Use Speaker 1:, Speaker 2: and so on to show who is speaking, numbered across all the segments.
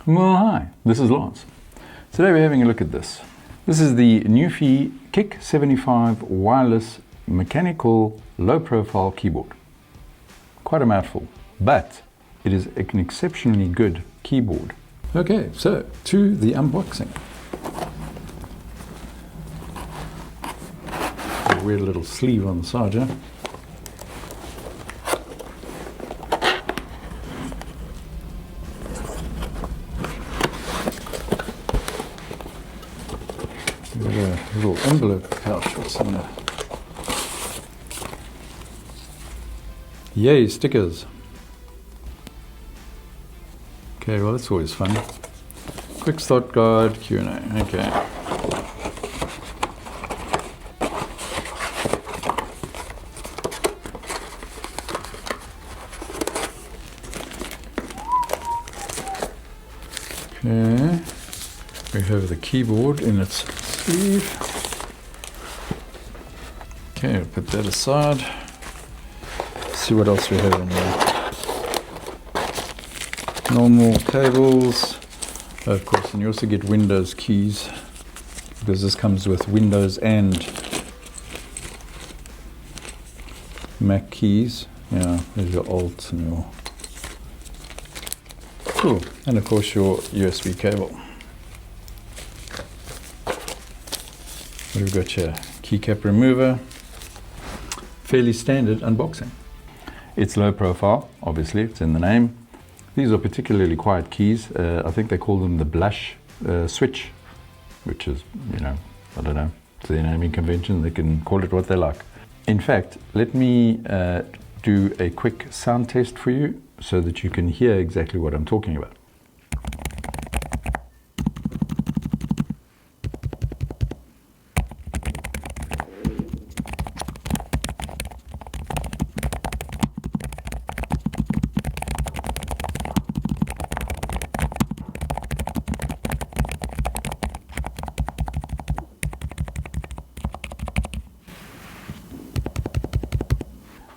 Speaker 1: Well, hi, this is Lance. Today we're having a look at this. This is the Nuphy Kick 75 wireless mechanical low profile keyboard. Quite a mouthful, but it is an exceptionally good keyboard. Okay, so to the unboxing. A weird little sleeve on the side here. Got a little envelope pouch. What's in there? Yay, stickers. Okay, well that's always fun. Quick start guide, Q&A. Okay. Okay. We have the keyboard in its sleeve. Okay, I'll put that aside. See what else we have in here. Normal cables. Of course, and you also get Windows keys because this comes with Windows and Mac keys. Yeah, there's your Alt and your... Cool. And of course your USB cable. We've got your keycap remover. Fairly standard unboxing. It's low profile, obviously, it's in the name. These are particularly quiet keys. I think they call them the blush switch, which is, you know, I don't know, it's their naming convention. They can call it what they like. In fact, let me do a quick sound test for you so that you can hear exactly what I'm talking about.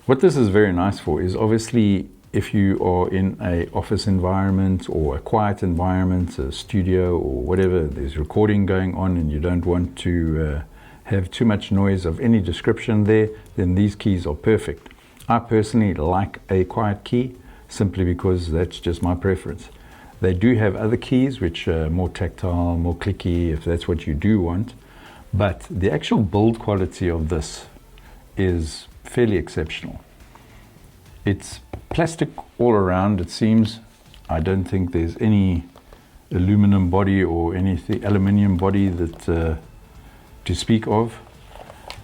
Speaker 1: What this is very nice for is obviously if you are in an office environment or a quiet environment, a studio or whatever, there's recording going on and you don't want to have too much noise of any description there, then these keys are perfect. I personally like a quiet key simply because that's just my preference. They do have other keys which are more tactile, more clicky if that's what you do want, but the actual build quality of this is fairly exceptional. It's plastic all around, it seems. I don't think there's any aluminum body or anything aluminium body that to speak of.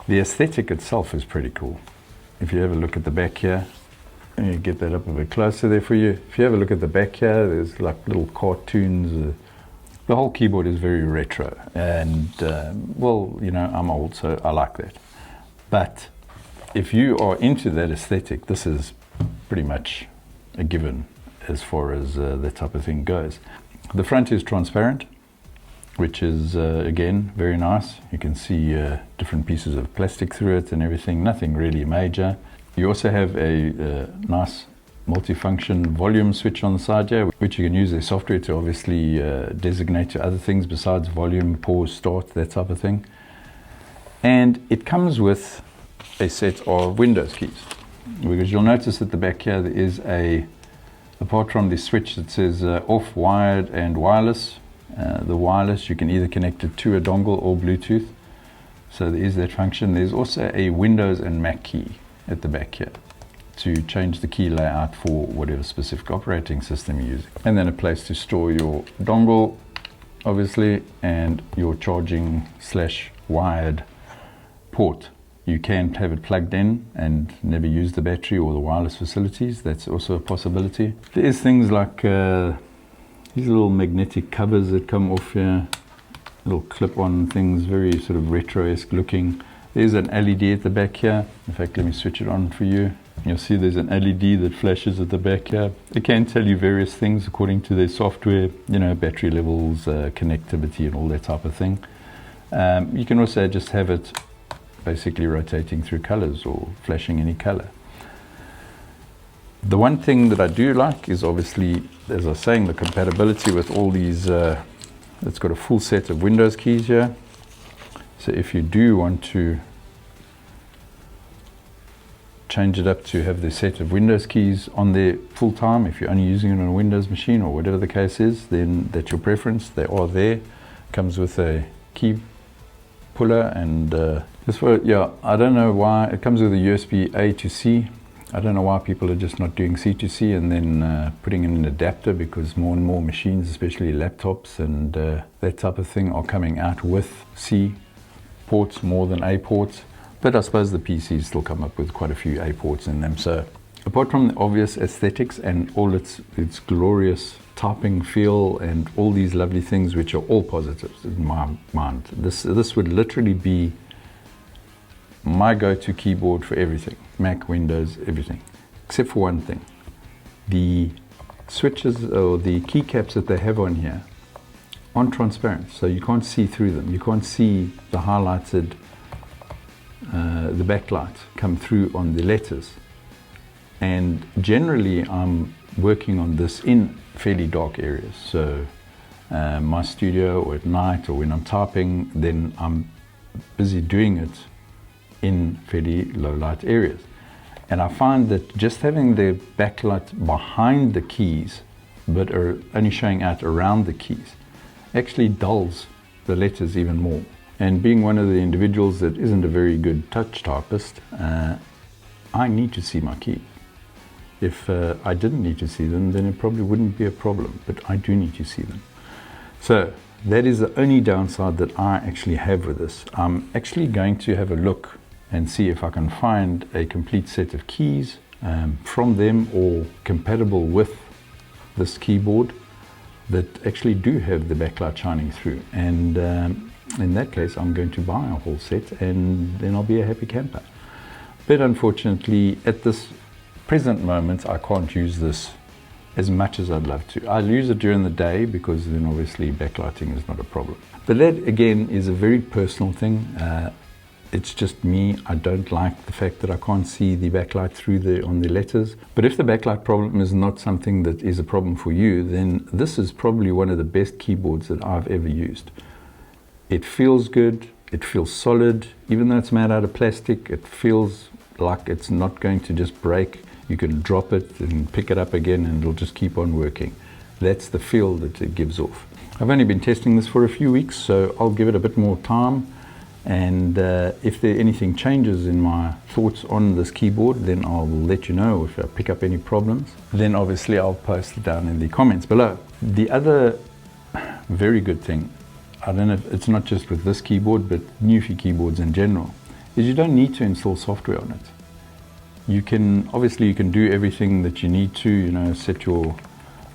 Speaker 1: The aesthetic itself is pretty cool. If you have a look at the back here, let me get that up a bit closer there for you. If you have a look at the back here, there's like little cartoons. The whole keyboard is very retro and well, you know, I'm old, so I like that. But if you are into that aesthetic, this is pretty much a given as far as that type of thing goes. The front is transparent, which is again very nice. You can see different pieces of plastic through it and everything, nothing really major. You also have a nice multifunction volume switch on the side here, which you can use the software to obviously designate to other things besides volume, pause, start, that type of thing. And it comes with a set of Windows keys, because you'll notice at the back here there is apart from the switch that says off, wired and wireless. The wireless you can either connect it to a dongle or Bluetooth, so there is that function. There's also a Windows and Mac key at the back here to change the key layout for whatever specific operating system you're using, and then a place to store your dongle obviously and your charging / wired port. You can have it plugged in and never use the battery or the wireless facilities. That's also a possibility. There's things like these little magnetic covers that come off here, little clip-on things, very sort of retro-esque looking. There's an LED at the back here. In fact, let me switch it on for you. You'll see there's an LED that flashes at the back here. It can tell you various things according to their software, you know, battery levels, connectivity and all that type of thing. You can also just have it basically rotating through colors or flashing any color. The one thing that I do like is obviously, as I was saying, the compatibility with all these. It's got a full set of Windows keys here. So if you do want to change it up to have the set of Windows keys on there full time, if you're only using it on a Windows machine or whatever the case is, then that's your preference. They are there. Comes with a key puller and just for, yeah, I don't know why it comes with a USB A to C. I don't know why people are just not doing C to C and then putting in an adapter, because more and more machines, especially laptops and that type of thing, are coming out with C ports more than A ports. But I suppose the PCs still come up with quite a few A ports in them. So apart from the obvious aesthetics and all its glorious typing feel and all these lovely things, which are all positives in my mind, this would literally be my go-to keyboard for everything. Mac, Windows, everything. Except for one thing. The switches or the keycaps that they have on here aren't transparent, so you can't see through them. You can't see the highlighted, the backlight come through on the letters. And generally I'm working on this in fairly dark areas. So my studio, or at night, or when I'm typing, then I'm busy doing it in fairly low light areas. And I find that just having the backlight behind the keys, but are only showing out around the keys, actually dulls the letters even more. And being one of the individuals that isn't a very good touch typist, I need to see my keys. If I didn't need to see them, then it probably wouldn't be a problem, but I do need to see them. So that is the only downside that I actually have with this. I'm actually going to have a look and see if I can find a complete set of keys from them or compatible with this keyboard that actually do have the backlight shining through. And in that case, I'm going to buy a whole set and then I'll be a happy camper. But unfortunately, at this present moment, I can't use this as much as I'd love to. I'll use it during the day because then obviously backlighting is not a problem. But that again is a very personal thing. It's just me. I don't like the fact that I can't see the backlight through on the letters. But if the backlight problem is not something that is a problem for you, then this is probably one of the best keyboards that I've ever used. It feels good. It feels solid. Even though it's made out of plastic, it feels like it's not going to just break. You can drop it and pick it up again and it'll just keep on working. That's the feel that it gives off. I've only been testing this for a few weeks, so I'll give it a bit more time. And if there anything changes in my thoughts on this keyboard, then I'll let you know. If I pick up any problems, then obviously I'll post it down in the comments below. The other very good thing, I don't know if it's not just with this keyboard, but Nuphy keyboards in general, is you don't need to install software on it. You can do everything that you need to, set your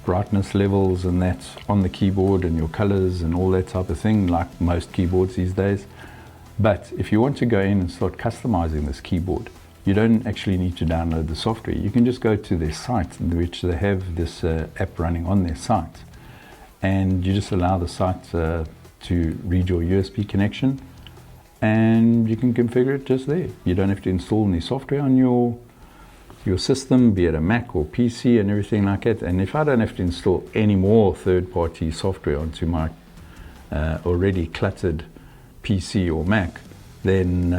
Speaker 1: brightness levels and that on the keyboard and your colors and all that type of thing, like most keyboards these days. But if you want to go in and start customizing this keyboard, you don't actually need to download the software. You can just go to their site, which they have this app running on their site, and you just allow the site to read your USB connection, and you can configure it just there. You don't have to install any software on your system, be it a Mac or PC and everything like that. And if I don't have to install any more third-party software onto my already cluttered PC or Mac, then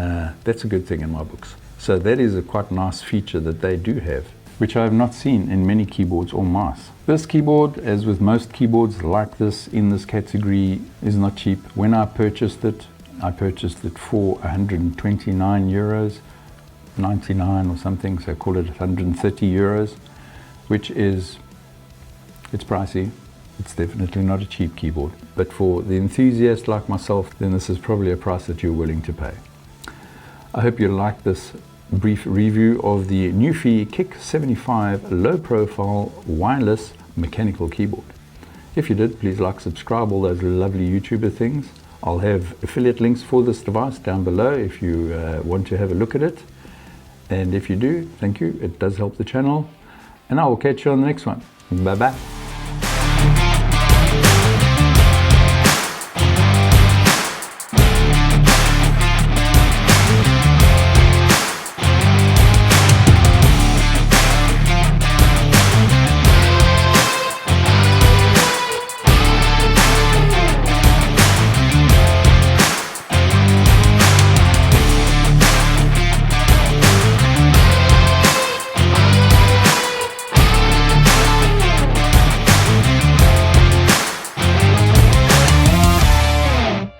Speaker 1: that's a good thing in my books. So that is a quite nice feature that they do have, which I have not seen in many keyboards or mice. This keyboard, as with most keyboards like this in this category, is not cheap. When I purchased it for 129 euros, 99 or something, so call it 130 euros, which is, it's pricey. It's definitely not a cheap keyboard, but for the enthusiast like myself, then this is probably a price that you're willing to pay. I hope you like this brief review of the Nuphy Kick 75 low profile wireless mechanical keyboard. If you did, please like, subscribe, all those lovely YouTuber things. I'll have affiliate links for this device down below if you want to have a look at it. And if you do, thank you. It does help the channel. And I will catch you on the next one. Bye bye.